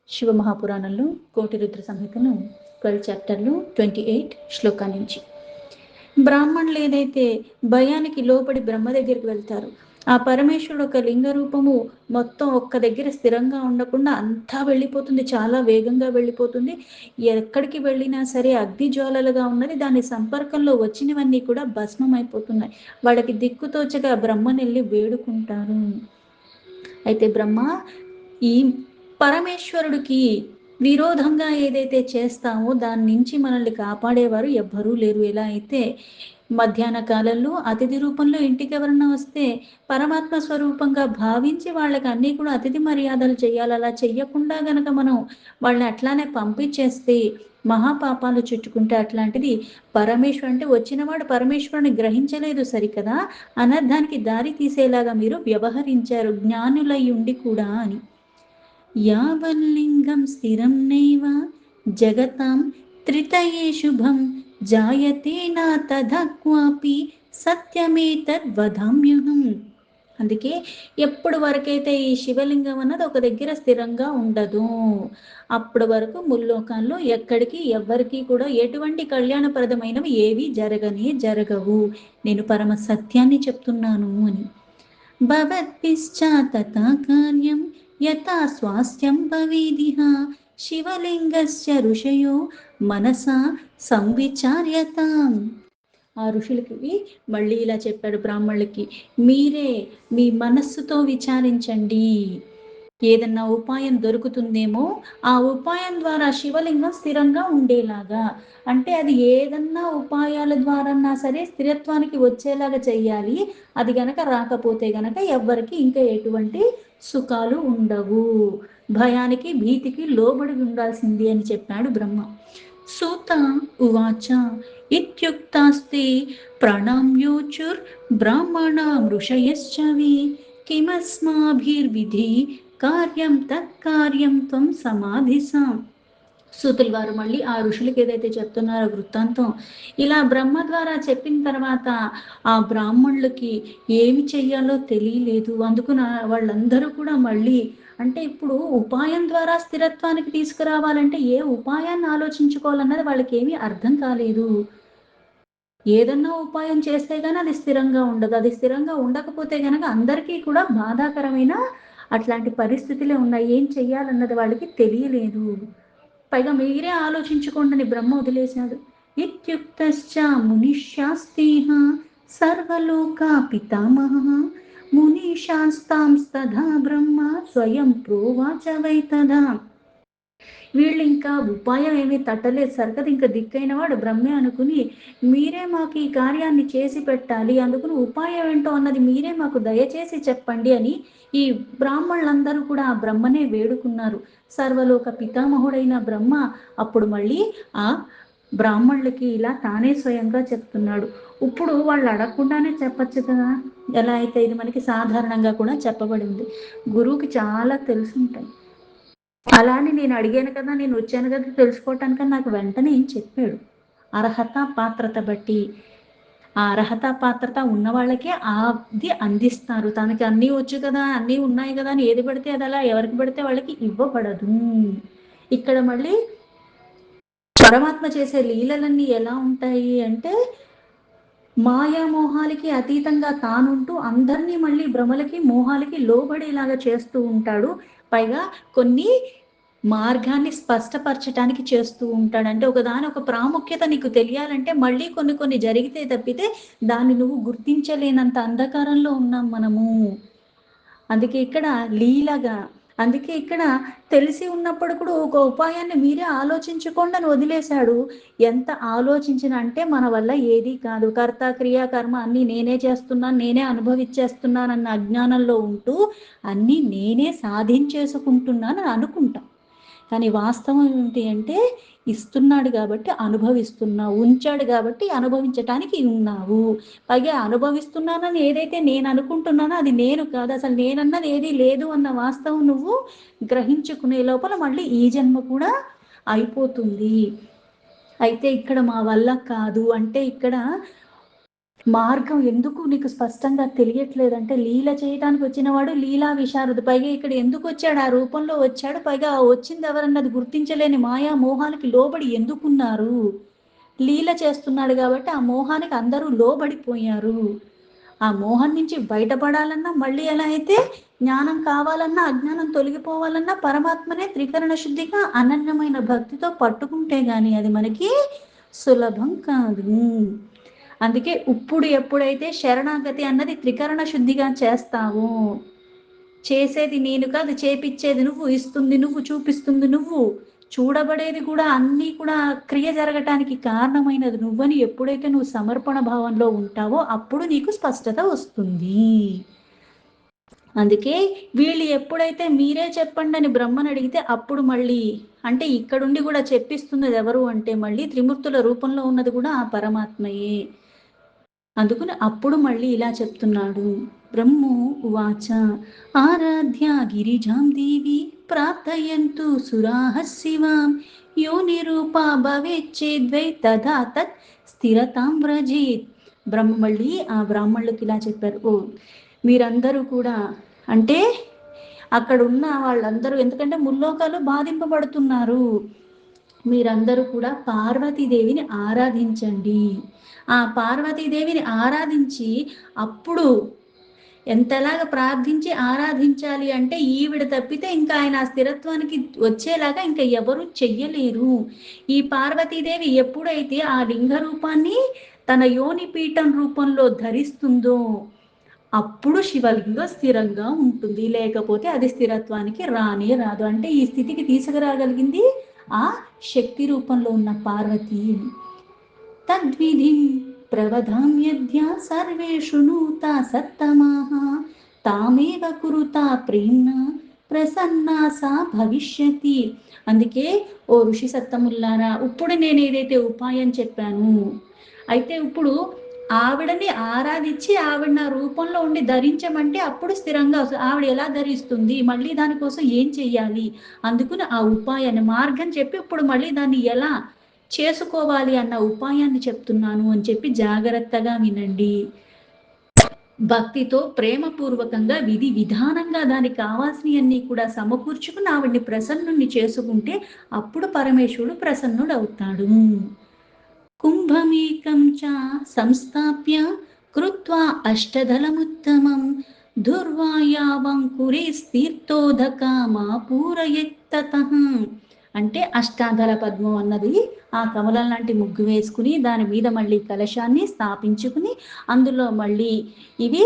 శివమహాపురాణంలో కోటి రుద్ర సంహితను 12 చాప్టర్లు 28 శ్లోకా నుంచి బ్రాహ్మణులు ఏదైతే భయానికి లోపడి బ్రహ్మ దగ్గరికి వెళ్తారు, ఆ పరమేశ్వరుడు ఒక లింగ రూపము మొత్తం ఒక్క దగ్గర స్థిరంగా ఉండకుండా అంతా వెళ్ళిపోతుంది, చాలా వేగంగా వెళ్ళిపోతుంది. ఎక్కడికి వెళ్ళినా సరే అగ్ని జ్వాలలుగా ఉన్నది, దాని సంపర్కంలో వచ్చినవన్నీ కూడా భస్మం అయిపోతున్నాయి. వాళ్ళకి దిక్కుతోచగా బ్రహ్మనెళ్ళి వేడుకుంటారు. అయితే బ్రహ్మ ఈ పరమేశ్వరుడికి విరోధంగా ఏదైతే చేస్తామో దాని నుంచి మనల్ని కాపాడేవారు ఎవ్వరూ లేరు. ఎలా అయితే మధ్యాహ్న కాలంలో అతిథి రూపంలో ఇంటికి ఎవరన్నా వస్తే పరమాత్మ స్వరూపంగా భావించి వాళ్ళకి అన్నీ కూడా అతిథి మర్యాదలు చేయాలి. అలా చెయ్యకుండా గనక మనం వాళ్ళని అట్లానే పంపించేస్తే మహాపాపాలు చుట్టుకుంటే, అట్లాంటిది పరమేశ్వరు అంటే వచ్చినవాడు పరమేశ్వరుని గ్రహించలేదు సరికదా, అనర్థానికి దారి తీసేలాగా మీరు వ్యవహరించారు జ్ఞానులై ఉండి కూడా అని. యావల్లింగం స్థిరం నైవ జగతాం త్రితయే శుభం జాయతే నా తథా క్వాపి సత్యమేతద్వదామ్యహం. అందుకే ఎప్పుడు వరకైతే ఈ శివలింగం అన్నది ఒక దగ్గర స్థిరంగా ఉండదు, అప్పటి వరకు ముల్లోకాల్లో ఎక్కడికి ఎవ్వరికి కూడా ఎటువంటి కళ్యాణప్రదమైనవి ఏవి జరగవు. నేను పరమ సత్యాన్ని చెప్తున్నాను అని. భవద్భిశ్చాతతా కార్యం యథా స్వాస్థ్యం భవేదిహ శివలింగస్య ఋషయో మనసా సంవిచార్యతాం. ఆ ఋషులకి మళ్ళీ ఇలా చెప్పాడు బ్రాహ్మణులకి, మీరే మీ మనస్సుతో విచారించండి, ఏదన్నా ఉపాయం దొరుకుతుందేమో ఆ ఉపాయం ద్వారా శివలింగం స్థిరంగా ఉండేలాగా. అంటే అది ఏదన్నా ఉపాయాల ద్వారా సరే స్థిరత్వానికి వచ్చేలాగా చెయ్యాలి. అది గనక రాకపోతే గనక ఎవ్వరికి ఇంకా ఎటువంటి సుఖాలు ఉండవు, భయానికి భీతికి లోబడి ఉండాల్సింది అని చెప్పాడు బ్రహ్మ. సూత ఉవాచ ఇత్యుక్తాస్తే ప్రణామ్యోచుర్ బ్రాహ్మణ ఋషయశ్చవి కిమస్మాభిర్విధి కార్యం తత్కార్యం త్వం సమాధిసాం. సూతులు వారు మళ్ళీ ఆ ఋషులకి ఏదైతే చెప్తున్నారో వృత్తాంతం ఇలా బ్రహ్మ ద్వారా చెప్పిన తర్వాత ఆ బ్రాహ్మణులకి ఏమి చెయ్యాలో తెలియలేదు. అందుకున వాళ్ళందరూ కూడా మళ్ళీ, అంటే ఇప్పుడు ఉపాయం ద్వారా స్థిరత్వానికి తీసుకురావాలంటే ఏ ఉపాయాన్ని ఆలోచించుకోవాలన్నది వాళ్ళకి ఏమీ అర్థం కాలేదు. ఏదన్నా ఉపాయం చేస్తే గానీ అది స్థిరంగా ఉండదు, అది స్థిరంగా ఉండకపోతే గనక అందరికీ కూడా బాధాకరమైన అట్లాంటి పరిస్థితులే ఉన్నాయి. ఏం చెయ్యాలన్నది వాళ్ళకి తెలియలేదు. పైగా మీరే ఆలోచించుకోండి అని బ్రహ్మ వదిలేశాడు. ఇత్యుక్తశ్చ మునిశాస్తేహ సర్వలోకా పితామహ మునిశాస్తాంస్తథా బ్రహ్మ స్వయం ప్రోవాచ వై తదా. వీళ్ళు ఇంకా ఉపాయం ఏమీ తట్టలేదు సరికదా, ఇంకా దిక్కైన వాడు బ్రహ్మే అనుకుని మీరే మాకు ఈ కార్యాన్ని చేసి పెట్టాలి, అందుకుని ఉపాయం ఏంటో అన్నది మీరే మాకు దయచేసి చెప్పండి అని ఈ బ్రాహ్మణులందరూ కూడా ఆ బ్రహ్మనే వేడుకున్నారు. సర్వలోక పితామహుడైన బ్రహ్మ అప్పుడు మళ్ళీ ఆ బ్రాహ్మణులకి ఇలా తానే స్వయంగా చెప్తున్నాడు. ఇప్పుడు వాళ్ళు అడగకుండానే చెప్పచ్చు కదా, ఎలా అయితే ఇది మనకి సాధారణంగా కూడా చెప్పబడి ఉంది. గురువుకి చాలా తెలుసుంటాయి. అలానే నేను అడిగాను కదా, నేను వచ్చాను కదా తెలుసుకోవటానికని నాకు వెంటనే ఏం చెప్పాడు. అర్హత పాత్రత బట్టి, ఆ అర్హత పాత్రత ఉన్న వాళ్ళకే అది అందిస్తారు. తనకి అన్నీ వచ్చు కదా, అన్నీ ఉన్నాయి కదా అని ఏది పడితే అది అలా ఎవరికి పడితే వాళ్ళకి ఇవ్వబడదు. ఇక్కడ మళ్ళీ పరమాత్మ చేసే లీలలన్నీ ఎలా ఉంటాయి అంటే మాయామోహాలకి అతీతంగా తానుంటూ అందరినీ మళ్ళీ భ్రమలకి మోహాలకి లోబడేలాగా చేస్తూ ఉంటాడు. పైగా కొన్ని మార్గాన్ని స్పష్టపరచటానికి చేస్తూ ఉంటాడు. అంటే ఒకదాని ఒక ప్రాముఖ్యత నీకు తెలియాలంటే మళ్ళీ కొన్ని కొన్ని జరిగితే తప్పితే దాన్ని నువ్వు గుర్తించలేనంత అంధకారంలో ఉన్నాం మనము. అందుకే ఇక్కడ లీలగా, అందుకే ఇక్కడ తెలిసి ఉన్నప్పుడు కూడా ఒక ఉపాయాన్ని మీరే ఆలోచించుకోండి అని వదిలేశాడు. ఎంత ఆలోచించిన అంటే మన వల్ల ఏదీ కాదు, కర్త క్రియ కర్మ అన్నీ నేనే చేస్తున్నాను, నేనే అనుభవించేస్తున్నానన్న అజ్ఞానంలో ఉంటూ అన్నీ నేనే సాధించేసుకుంటున్నాను అనుకుంటాం. కానీ వాస్తవం ఏంటి అంటే ఇస్తున్నాడు కాబట్టి అనుభవిస్తున్నావు, ఉంచాడు కాబట్టి అనుభవించటానికి ఉన్నావు. పైగా అనుభవిస్తున్నానని ఏదైతే నేను అనుకుంటున్నానో అది నేను కాదు, అసలు నేనన్నది ఏదీ లేదు అన్న వాస్తవం నువ్వు గ్రహించుకునే లోపల మళ్ళీ ఈ జన్మ కూడా అయిపోతుంది. అయితే ఇక్కడ మా వల్ల కాదు అంటే ఇక్కడ మార్గం ఎందుకు నీకు స్పష్టంగా తెలియట్లేదంటే, లీల చేయటానికి వచ్చినవాడు లీలా విశారదు. పైగా ఇక్కడ ఎందుకు వచ్చాడు? ఆ రూపంలో వచ్చాడు. పైగా ఆ వచ్చింది ఎవరన్నది గుర్తించలేని మాయా మోహాలకి లోబడి ఎందుకున్నారు? లీల చేస్తున్నాడు కాబట్టి ఆ మోహానికి అందరూ లోబడిపోయారు. ఆ మోహం నుంచి బయటపడాలన్నా మళ్ళీ ఎలా అయితే జ్ఞానం కావాలన్నా, అజ్ఞానం తొలగిపోవాలన్నా పరమాత్మనే త్రికరణ శుద్ధిగా అనన్యమైన భక్తితో పట్టుకుంటే గాని అది మనకి సులభం కాదు. అందుకే ఇప్పుడు ఎప్పుడైతే శరణాగతి అన్నది త్రికరణ శుద్ధిగా చేస్తావో, చేసేది నేను కాదు, చేపిచ్చేది నువ్వు, ఇస్తుంది నువ్వు, చూపిస్తుంది నువ్వు, చూడబడేది కూడా అన్నీ కూడా క్రియ జరగటానికి కారణమైనది నువ్వని ఎప్పుడైతే నువ్వు సమర్పణ భావంలో ఉంటావో అప్పుడు నీకు స్పష్టత వస్తుంది. అందుకే వీళ్ళు ఎప్పుడైతే మీరే చెప్పండి అని బ్రహ్మను అడిగితే అప్పుడు మళ్ళీ అంటే ఇక్కడుండి కూడా చెప్పిస్తున్నది ఎవరు అంటే మళ్ళీ త్రిమూర్తుల రూపంలో ఉన్నది కూడా ఆ పరమాత్మయే. అందుకని అప్పుడు మళ్ళీ ఇలా చెప్తున్నాడు. బ్రహ్మో ఉవాచ ఆరాధ్య గిరిజాం దేవి ప్రార్థయంతు సురాహ శివాం యో నిరూపా భవేచ్చేద్వై తథా తత్ స్థిరతాం వ్రజేత్. బ్రహ్మ మళ్ళీ ఆ బ్రాహ్మణులకు ఇలా చెప్పారు. ఓ మీరందరూ కూడా అంటే అక్కడ ఉన్న వాళ్ళందరూ ఎందుకంటే ముల్లోకాలు బాధింపబడుతున్నారు, మీరందరూ కూడా పార్వతీదేవిని ఆరాధించండి. ఆ పార్వతీదేవిని ఆరాధించి అప్పుడు ఎంతలాగా ప్రార్థించి ఆరాధించాలి అంటే ఈవిడ తప్పితే ఇంకా ఆయన ఆ స్థిరత్వానికి వచ్చేలాగా ఇంకా ఎవరు చెయ్యలేరు. ఈ పార్వతీదేవి ఎప్పుడైతే ఆ లింగ రూపాన్ని తన యోని పీఠం రూపంలో ధరిస్తుందో అప్పుడు శివలింగం స్థిరంగా ఉంటుంది, లేకపోతే అది స్థిరత్వానికి రానే రాదు. అంటే ఈ స్థితికి తీసుకురాగలిగింది ఆ శక్తి రూపంలో ఉన్న పార్వతి. తద్విధిం ప్రవధామ్యద్య సర్వేషు నూతా సత్తమాః తామేవ కురుతా ప్రేమ్నా ప్రసన్నా సా భవిష్యతి. అందుకే ఓ ఋషి సత్తముల్లారా, ఇప్పుడు నేను ఏదైతే ఉపాయం చెప్పాను అయితే ఇప్పుడు ఆవిడని ఆరాధించి ఆవిడ నా రూపంలో ఉండి ధరించమంటే అప్పుడు స్థిరంగా ఆవిడ ఎలా ధరిస్తుంది, మళ్ళీ దానికోసం ఏం చెయ్యాలి, అందుకుని ఆ ఉపాయాన్ని మార్గం చెప్పి ఇప్పుడు మళ్ళీ దాన్ని ఎలా చేసుకోవాలి అన్న ఉపాయాన్ని చెప్తున్నాను అని చెప్పి జాగ్రత్తగా వినండి. భక్తితో ప్రేమపూర్వకంగా విధి విధానంగా దానికి కావాల్సినవన్నీ కూడా సమకూర్చుకుని ఆవిడ్ని ప్రసన్నుని చేసుకుంటే అప్పుడు పరమేశ్వరుడు ప్రసన్నుడు అవుతాడు. కుంభమేకం చ సంస్థాప్య కృత్వా అష్టదళముత్తమం దుర్వాయావంకురే స్థిర్తోదకామా పూరయత్తతః. అంటే అష్టాదళ పద్మం అన్నది ఆ కమలం లాంటి ముగ్గు వేసుకుని దాని మీద మళ్ళీ కలశాన్ని స్థాపించుకుని అందులో మళ్ళీ ఇవి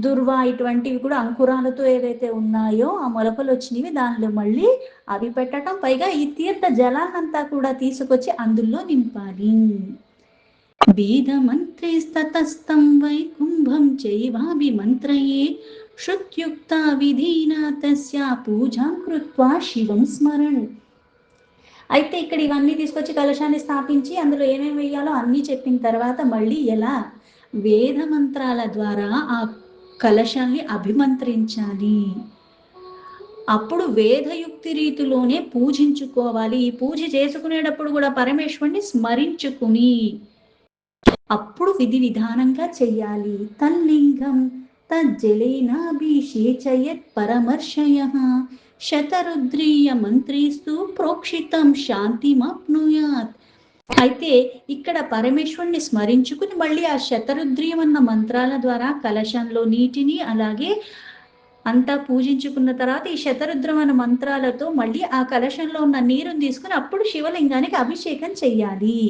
దుర్వా ఇటువంటివి కూడా అంకురాలతో ఏవైతే ఉన్నాయో ఆ మొలకలు వచ్చినవి దానిలో మళ్ళీ అవి పెట్టడం, పైగా ఈ తీర్థ జలాన్నంతా కూడా తీసుకొచ్చి అందులో నింపాలి. వేదమంత్రైస్తతస్తం వై కుంభం చైవాభిమంత్రయే శృత్యుక్తా విధినా తస్య పూజాం కృత్వా శివం స్మరణ్. అయితే ఇక్కడ ఇవన్నీ తీసుకొచ్చి కలశాన్ని స్థాపించి అందులో ఏమేమి వేయాలో అన్నీ చెప్పిన తర్వాత మళ్ళీ ఎలా వేద మంత్రాల ద్వారా ఆ కలశాన్ని అభిమంత్రించాలి. అప్పుడు వేదయుక్తి రీతిలోనే పూజించుకోవాలి. ఈ పూజ చేసుకునేటప్పుడు కూడా పరమేశ్వరుని స్మరించుకుని అప్పుడు విధి విధానంగా చెయ్యాలి. తల్లింగం తజ్జలేనాభిషేచయత్ పరమర్షయః శతరుద్రీయ మంత్రీస్తు ప్రోక్షితం శాంతిమప్నుయాత్. అయితే ఇక్కడ పరమేశ్వరుని స్మరించుకుని మళ్ళీ ఆ శతరుద్రీయం అన్న మంత్రాల ద్వారా కలశంలో నీటిని అలాగే అంతా పూజించుకున్న తర్వాత ఈ శతరుద్రమణ మంత్రాలతో మళ్ళీ ఆ కలశంలో ఉన్న నీరుని తీసుకుని అప్పుడు శివలింగానికి అభిషేకం చెయ్యాలి.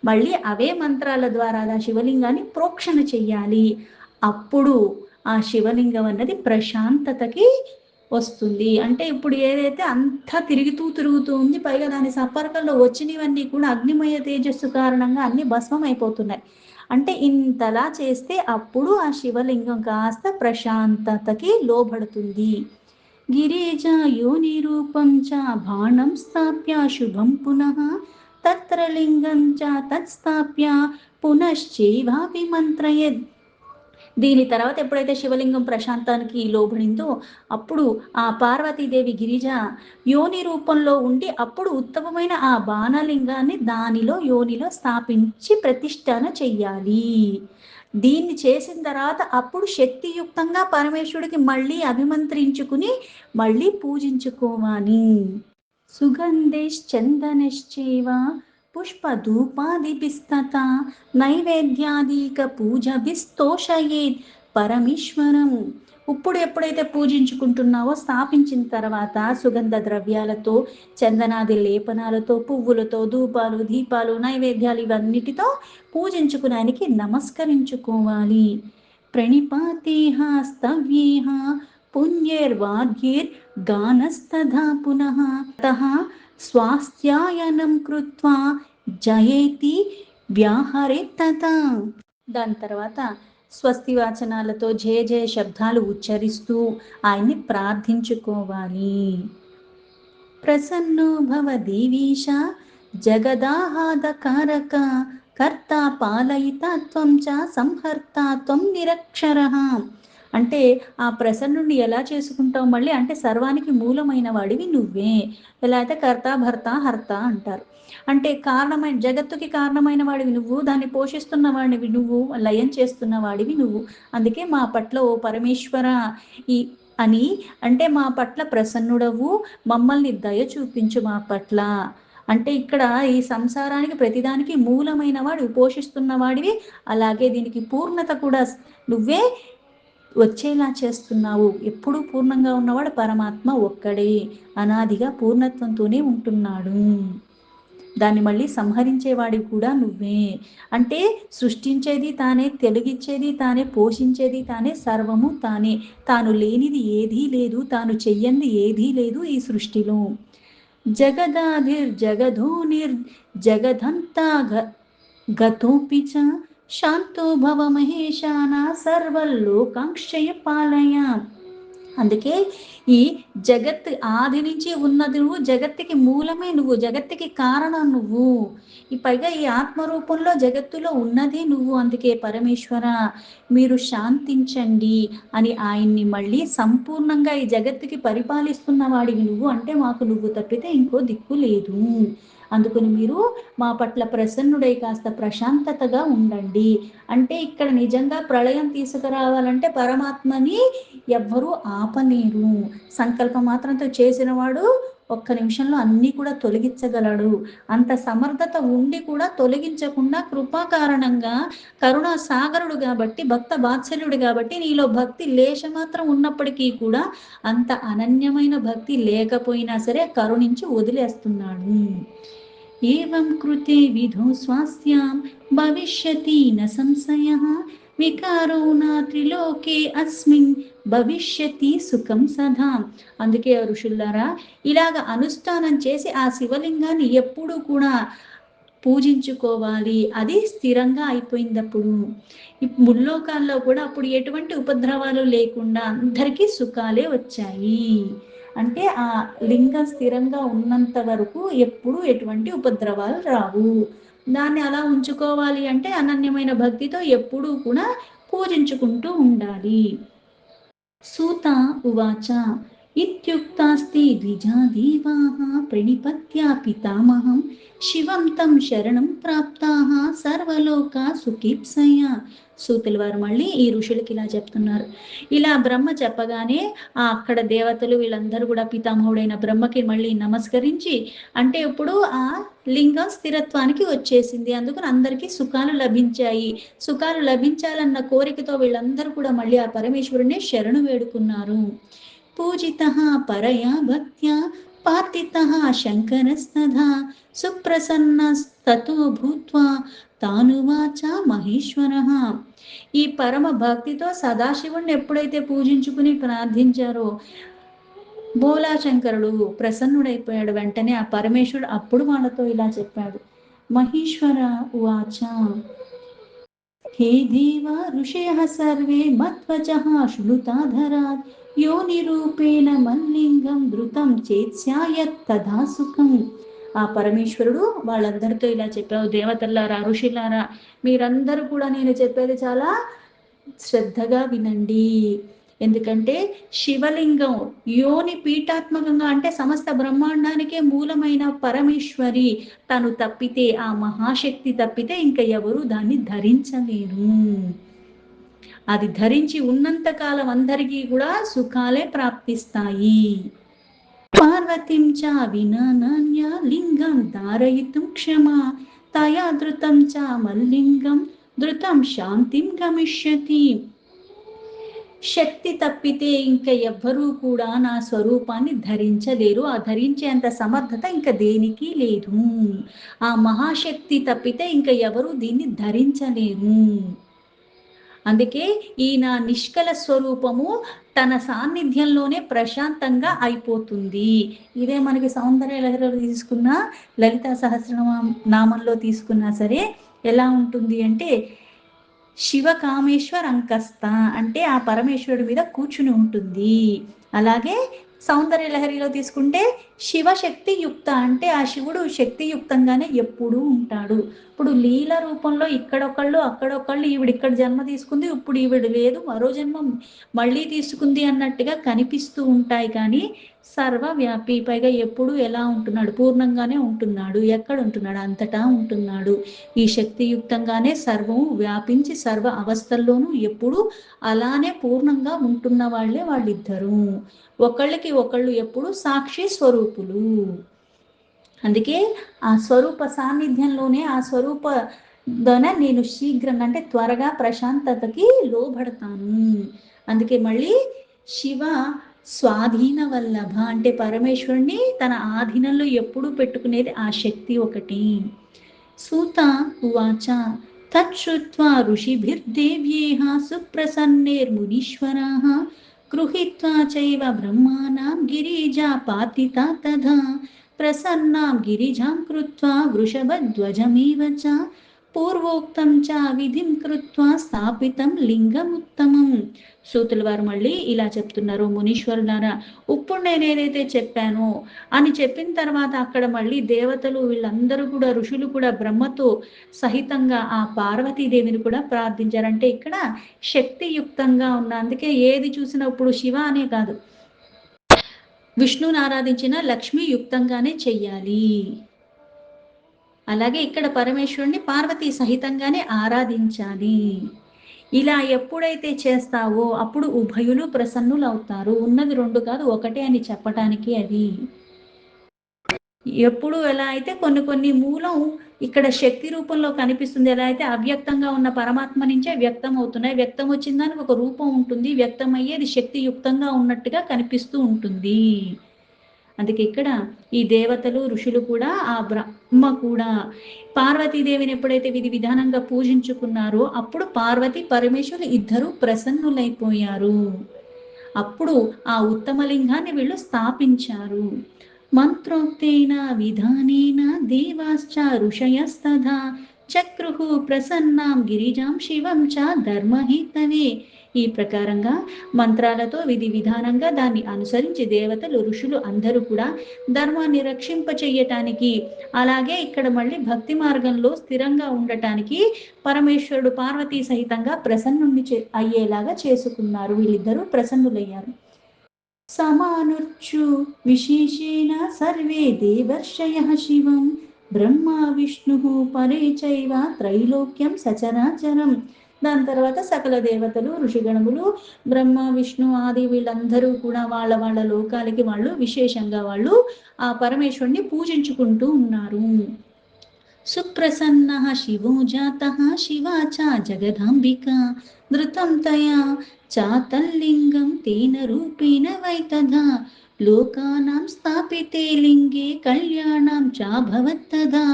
మళ్ళీ అవే మంత్రాల ద్వారా ఆ శివలింగాన్ని ప్రోక్షణ చెయ్యాలి. అప్పుడు ఆ శివలింగం అన్నది ప్రశాంతతకి వస్తుంది. అంటే ఇప్పుడు ఏదైతే అంతా తిరుగుతూ ఉంది, పైగా దాని సంపర్కంలో వచ్చినవన్నీ కూడా అగ్నిమయ తేజస్సు కారణంగా అన్ని భస్మం అయిపోతున్నాయి. అంటే ఇంతలా చేస్తే అప్పుడు ఆ శివలింగం కాస్త ప్రశాంతతకి లోబడుతుంది. గిరిజా యోని రూపం చ బాణం స్థాప్య శుభం పునః తత్ర లింగం చ తత్స్థాప్య పునశ్చైవాపి మంత్రయద్. దీని తర్వాత ఎప్పుడైతే శివలింగం ప్రశాంతానికి లోబడిందో అప్పుడు ఆ పార్వతీదేవి గిరిజ యోని రూపంలో ఉండి అప్పుడు ఉత్తమమైన ఆ బాణలింగాన్ని దానిలో యోనిలో స్థాపించి ప్రతిష్ఠాన చెయ్యాలి. దీన్ని చేసిన తర్వాత అప్పుడు శక్తియుక్తంగా పరమేశ్వరుడికి మళ్ళీ అభిమంత్రించుకుని మళ్ళీ పూజించుకోవాలి. సుగంధైశ్చందనైశ్చైవ పుష్పధూపాదిభిస్తథా నైవేద్యాదిక పూజభిస్తోషయేత్ పరమేశ్వరం. ఇప్పుడు ఎప్పుడైతే పూజించుకుంటున్నావో స్థాపించిన తర్వాత సుగంధ ద్రవ్యాలతో, చందనాది లేపనాలతో, పువ్వులతో, ధూపాలు, దీపాలు, నైవేద్యాలు ఇవన్నిటితో పూజించుకున్నానికి నమస్కరించుకోవాలి. ప్రణిపాతేహ స్తవ్యేహ పుణ్యైర్వాద్యైర్ గానస్తథా పునః తః స్వాస్థ్యాయనం కృత్వా జయేతి వ్యాహరేత్తథా. దాని తర్వాత స్వస్తి వాచనాలతో జయ జయ శబ్దాలు ఉచ్చరిస్తూ ఆయన్ని ప్రార్థించుకోవాలి. ప్రసన్నో భవ దేవీశ జగదాహాదకారక కర్త పాలయిత త్వం చ సంహర్త త్వం నిరక్షరః. అంటే ఆ ప్రసన్నుడిని ఎలా చేసుకుంటావు మళ్ళీ అంటే సర్వానికి మూలమైన వాడివి నువ్వే. ఎలా అయితే కర్త భర్త హర్త అంటారు. అంటే కారణమైన జగత్తుకి కారణమైన వాడివి నువ్వు, దాన్ని పోషిస్తున్న వాడివి నువ్వు, లయం చేస్తున్న వాడివి నువ్వు. అందుకే మా పట్ల ఓ పరమేశ్వర ఈ అని అంటే మా పట్ల ప్రసన్నుడవు, మమ్మల్ని దయ చూపించు మా పట్ల. అంటే ఇక్కడ ఈ సంసారానికి ప్రతిదానికి మూలమైన వాడివి, పోషిస్తున్న వాడివి, అలాగే దీనికి పూర్ణత కూడా నువ్వే వచ్చేలా చేస్తున్నావు. ఎప్పుడూ పూర్ణంగా ఉన్నవాడు పరమాత్మ ఒక్కడే, అనాదిగా పూర్ణత్వంతోనే ఉంటున్నాడు. దాన్ని మళ్ళీ సంహరించేవాడివి కూడా నువ్వే. అంటే సృష్టించేది తానే, తెలుగిచ్చేది తానే, పోషించేది తానే, సర్వము తానే. తాను లేనిది ఏదీ లేదు, తాను చెయ్యంది ఏదీ లేదు ఈ సృష్టిలో. జగదాధిర్ జగధోనిర్ జగదంతా గతోపి చ శాంతో భవ మహేశాన సర్వలోకాంక్షయ పాలయ. అందుకే ఈ జగత్ ఆది నుంచి ఉన్నది నువ్వు, జగత్తుకి మూలమే నువ్వు, జగత్తుకి కారణం నువ్వు. ఈ పైగా ఈ ఆత్మరూపంలో జగత్తులో ఉన్నది నువ్వు. అందుకే పరమేశ్వర మీరు శాంతించండి అని ఆయన్ని మళ్ళీ సంపూర్ణంగా ఈ జగత్తుకి పరిపాలిస్తున్న వాడివి నువ్వు. అంటే మాకు నువ్వు తప్పితే ఇంకో దిక్కు లేదు. అందుకని మీరు మా పట్ల ప్రసన్నుడై కాస్త ప్రశాంతతగా ఉండండి. అంటే ఇక్కడ నిజంగా ప్రళయం తీసుకురావాలంటే పరమాత్మని ఎవ్వరూ ఆపలేరు. సంకల్ప మాత్రంతో చేసినవాడు ఒక్క నిమిషంలో అన్నీ కూడా తొలగించగలడు. అంత సమర్థత ఉండి కూడా తొలగించకుండా కృపా కారణంగా కరుణా సాగరుడు కాబట్టి, భక్త వాత్సల్యుడు కాబట్టి నీలో భక్తి లేశ మాత్రం ఉన్నప్పటికీ కూడా అంత అనన్యమైన భక్తి లేకపోయినా సరే కరుణించి వదిలేస్తున్నాడు. ఏవం కృతే విధో స్వాస్యాం భవిష్యతి న సంశయః వికారో నా త్రిలోకే అస్మిన్ భవిష్యతి సుఖం సదా. అందుకే ఋషులారా ఇలాగ అనుష్ఠానం చేసి ఆ శివలింగాన్ని ఎప్పుడూ కూడా పూజించుకోవాలి. అది స్థిరంగా అయిపోయిందప్పుడు ఈ ముల్లోకాల్లో కూడా అప్పుడు ఎటువంటి ఉపద్రవాలు లేకుండా అందరికీ సుఖాలే వచ్చాయి. అంటే ఆ లింగం స్థిరంగా ఉన్నంత వరకు ఎప్పుడు ఎటువంటి ఉపద్రవాలు రావు. దాన్ని అలా ఉంచుకోవాలి అంటే అనన్యమైన భక్తితో ఎప్పుడూ కూడా పూజించుకుంటూ ఉండాలి. సూత ఉవాచ ఇత్యుక్తాస్తి ద్విజా దేవాః ప్రణిపత్య పితామహం శివం తం శరణం ప్రాప్తాః సర్వలోకా సుఖీప్సయ. సూతుల వారు మళ్ళీ ఈ ఋషులకి ఇలా చెప్తున్నారు. ఇలా బ్రహ్మ చెప్పగానే అక్కడ దేవతలు వీళ్ళందరూ కూడా పితామహుడైన బ్రహ్మకి మళ్ళీ నమస్కరించి అంటే ఇప్పుడు ఆ లింగం స్థిరత్వానికి వచ్చేసింది. అందుకని అందరికీ సుఖాలు లభించాయి. సుఖాలు లభించాలన్న కోరికతో వీళ్ళందరూ కూడా మళ్ళీ ఆ పరమేశ్వరుని శరణు వేడుకున్నారు. పూజితః పరయా భక్త్యా పార్తితః శంకరస్తథా సుప్రసన్నస్తతో భూత్వా తానువాచ మహేశ్వరః. ఈ పరమ భక్తితో సదాశివుణ్ణి ఎప్పుడైతే పూజించుకుని ప్రార్థించారో బోలాశంకరుడు ప్రసన్నుడైపోయాడు. వెంటనే ఆ పరమేశ్వరుడు అప్పుడు వాళ్ళతో ఇలా చెప్పాడు. మహేశ్వర ఉవాచ హే దేవా ఋషయః సర్వే మత్వచః శృణుతాధరాత్ యోనిరూపేణ మల్లింగం ధృతం చేత్స్యాయత్ తదా సుఖం. ఆ పరమేశ్వరుడు వాళ్ళందరితో ఇలా చెప్పావు. దేవతల్లారా, ఋషులారా, మీరందరూ కూడా నేను చెప్పేది చాలా శ్రద్ధగా వినండి. ఎందుకంటే శివలింగం యోని పీఠాత్మకంగా అంటే సమస్త బ్రహ్మాండానికే మూలమైన పరమేశ్వరి తను తప్పితే, ఆ మహాశక్తి తప్పితే ఇంకా ఎవరు దాన్ని ధరించలేరు. అది ధరించి ఉన్నంత కాలం అందరికీ కూడా సుఖాలే ప్రాప్తిస్తాయి. పార్వతీం చ వినా నాన్య లింగం ధారయితుం క్షమా తయా ధృతం చ మల్లింగం ధృతం శాంతిం గమిష్యతి. శక్తి తప్పితే ఇంకా ఎవ్వరూ కూడా నా స్వరూపాన్ని ధరించలేరు. ఆ ధరించేంత సమర్థత ఇంకా దేనికి లేదు. ఆ మహాశక్తి తప్పితే ఇంకా ఎవరు దీన్ని ధరించలేరు. అందుకే ఈ నా నిష్కల స్వరూపము తన సాన్నిధ్యంలోనే ప్రశాంతంగా అయిపోతుంది. ఇదే మనకి సౌందర్య లహరిలో తీసుకున్న, లలితా సహస్రనామంలో తీసుకున్నా సరే ఎలా ఉంటుంది అంటే, శివ కామేశ్వర్ అంకస్త అంటే ఆ పరమేశ్వరుడి మీద కూర్చుని ఉంటుంది. అలాగే సౌందర్య లహరిలో తీసుకుంటే శివశక్తి యుక్త అంటే ఆ శివుడు శక్తియుక్తంగానే ఎప్పుడూ ఉంటాడు. ఇప్పుడు లీల రూపంలో ఇక్కడొకళ్ళు అక్కడొకళ్ళు, ఈవిడ జన్మ తీసుకుంది, ఇప్పుడు ఈవిడ లేదు, మరో జన్మ మళ్ళీ తీసుకుంది అన్నట్టుగా కనిపిస్తూ ఉంటాయి. కానీ సర్వవ్యాపి, పైగా ఎప్పుడు ఎలా ఉంటున్నాడు, పూర్ణంగానే ఉంటున్నాడు. ఎక్కడ ఉంటున్నాడు, అంతటా ఉంటున్నాడు. ఈ శక్తియుక్తంగానే సర్వము వ్యాపించి సర్వ అవస్థల్లోనూ ఎప్పుడు అలానే పూర్ణంగా ఉంటున్న వాళ్ళే వాళ్ళిద్దరూ. ఒకళ్ళకి ఒకళ్ళు ఎప్పుడు సాక్షి స్వరూపులు. అందుకే ఆ స్వరూప సాన్నిధ్యంలోనే ఆ స్వరూప నేను శీఘ్రంగా అంటే త్వరగా ప్రశాంతతకి లోబడతాను. అందుకే మళ్ళీ శివ స్వాధీన వల్లభ అంటే పరమేశ్వరుణ్ణి తన ఆధీనంలో ఎప్పుడూ పెట్టుకునేది ఆ శక్తి ఒకటి. సూత ఉవాచ తచ్చుత్వా ఋషిభిర్దేవ్యేహ సుప్రసన్నేర్మునీశ్వరాః గృహీత్వా చైవ బ్రహ్మాణాం గిరిజా పాతితా తథా ప్రసన్నాం గిరిజాం కృత్వా వృషభధ్వజమేవ చ పూర్వోక్తం చ విధిం కృత్వా స్థాపితం లింగముత్తమం. సూతుల వారు మళ్ళీ ఇలా చెప్తున్నారు, మునీశ్వరులారా, ఇప్పుడు నేను ఏదైతే చెప్పానో అని చెప్పిన తర్వాత అక్కడ మళ్ళీ దేవతలు వీళ్ళందరూ కూడా, ఋషులు కూడా బ్రహ్మతో సహితంగా ఆ పార్వతీదేవిని కూడా ప్రార్థించారంటే ఇక్కడ శక్తియుక్తంగా ఉన్న, అందుకే ఏది చూసినప్పుడు శివ అనే కాదు, విష్ణుని ఆరాధించిన లక్ష్మీ యుక్తంగానే చెయ్యాలి. అలాగే ఇక్కడ పరమేశ్వరుణ్ణి పార్వతీ సహితంగానే ఆరాధించాలి. ఇలా ఎప్పుడైతే చేస్తావో అప్పుడు ఉభయులు ప్రసన్నులు అవుతారు. ఉన్నది రెండు కాదు ఒకటే అని చెప్పటానికి అది. ఎప్పుడు ఎలా అయితే కొన్ని మూలం ఇక్కడ శక్తి రూపంలో కనిపిస్తుంది, ఎలా అయితే అవ్యక్తంగా ఉన్న పరమాత్మ నుంచే వ్యక్తం అవుతున్నాయి, వ్యక్తం వచ్చిన దానికి ఒక రూపం ఉంటుంది, వ్యక్తం అయ్యేది శక్తియుక్తంగా ఉన్నట్టుగా కనిపిస్తూ ఉంటుంది. అందుకే ఇక్కడ ఈ దేవతలు ఋషులు కూడా ఆ బ్రహ్మ కూడా పార్వతీదేవిని ఎప్పుడైతే విధి విధానంగా పూజించుకున్నారో అప్పుడు పార్వతి పరమేశ్వరులు ఇద్దరు ప్రసన్నులైపోయారు. అప్పుడు ఆ ఉత్తమలింగాన్ని వీళ్ళు స్థాపించారు. మంత్రోక్తేన విధానేన దేవాశ్చ ఋషయస్తథా చక్రుహు ప్రసన్నాం గిరిజాం శివం చ ధర్మహితవే. ఈ ప్రకారంగా మంత్రాలతో విధి విధానంగా దాన్ని అనుసరించి దేవతలు ఋషులు అందరూ కూడా ధర్మాన్ని రక్షింప చెయ్యటానికి, అలాగే ఇక్కడ మళ్ళీ భక్తి మార్గంలో స్థిరంగా ఉండటానికి పరమేశ్వరుడు పార్వతీ సహితంగా ప్రసన్నుని అయ్యేలాగా చేసుకున్నారు. వీళ్ళిద్దరూ ప్రసన్నులయ్యారు. సమానుర్చు విశేషేణ సర్వే దేవర్షయః శివం బ్రహ్మ విష్ణు పరే చైవ త్రైలోక్యం సచరాచరం. దాని తర్వాత సకల దేవతలు ఋషిగణములు బ్రహ్మ విష్ణు ఆది వీళ్ళందరూ కూడా వాళ్ళ వాళ్ళ లోకాలకి వాళ్ళు విశేషంగా వాళ్ళు ఆ పరమేశ్వరుణ్ణి పూజించుకుంటూ ఉన్నారు. సుప్రసన్నః శివో జాతః శివా చ జగదాంబికా ధృతం తయా చాతల్లింగం తేన రూపేణ వైతథా లోకానాం స్థాపితే లింగే కళ్యాణం చాభవత్తదా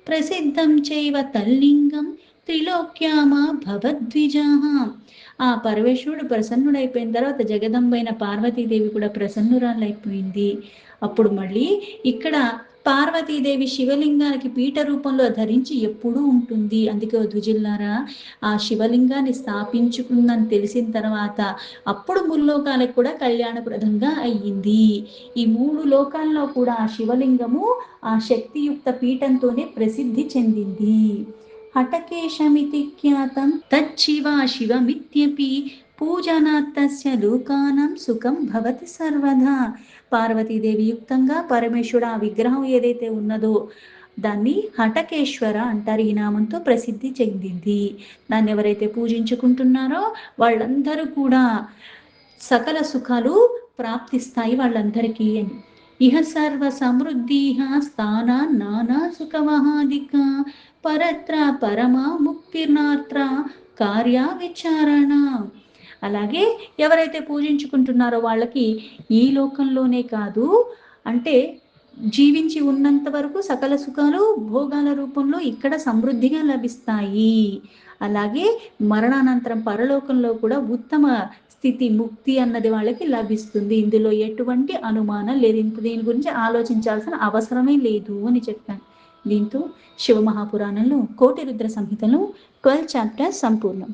ప్రసిద్ధం చైవ తల్లింగం త్రిలోక్యామా భవద్విజాః. ఆ పరమేశ్వరుడు ప్రసన్నుడైపోయిన తర్వాత జగదంబైన పార్వతీదేవి కూడా ప్రసన్నురాలైపోయింది. అప్పుడు మళ్ళీ ఇక్కడ పార్వతీదేవి శివలింగానికి పీఠ రూపంలో ధరించి ఎప్పుడూ ఉంటుంది. అందుకే ద్విజిల్లారా, ఆ శివలింగాన్ని స్థాపించుకుందని తెలిసిన తర్వాత అప్పుడు ముల్లోకాలకు కూడా కళ్యాణప్రదంగా అయ్యింది. ఈ మూడు లోకాల్లో కూడా ఆ శివలింగము ఆ శక్తియుక్త పీఠంతోనే ప్రసిద్ధి చెందింది. హటకేశమితి ఖ్యాతం తచ్చివా శివమిత్యపి పూజనాత్తస్య లోకానాం సుఖం భవతి సర్వదా. పార్వతీదేవి యుక్తంగా పరమేశ్వరుడు ఆ విగ్రహం ఏదైతే ఉన్నదో దాన్ని హటకేశ్వర అంటారు. ఈ నామంతో ప్రసిద్ధి చెందింది. దాన్ని ఎవరైతే పూజించుకుంటున్నారో వాళ్ళందరూ కూడా సకల సుఖాలు ప్రాప్తిస్తాయి వాళ్ళందరికీ అని. ఇహ సర్వ సమృద్ధిః స్థానా నానా సుఖమహాదిక పరత్ర పరమా ముక్తిర్నాత్ర కార్య విచారణ. అలాగే ఎవరైతే పూజించుకుంటున్నారో వాళ్ళకి ఈ లోకంలోనే కాదు, అంటే జీవించి ఉన్నంత వరకు సకల సుఖాలు భోగాల రూపంలో ఇక్కడ సమృద్ధిగా లభిస్తాయి. అలాగే మరణానంతరం పరలోకంలో కూడా ఉత్తమ స్థితి ముక్తి అన్నది వాళ్ళకి లభిస్తుంది. ఇందులో ఎటువంటి అనుమానం లేదు. దీని గురించి ఆలోచించాల్సిన అవసరమే లేదు అని చెప్పాను. దీంతో శివ మహాపురాణంలో కోటి రుద్ర సంహితలో 12 చాప్టర్స్ సంపూర్ణం.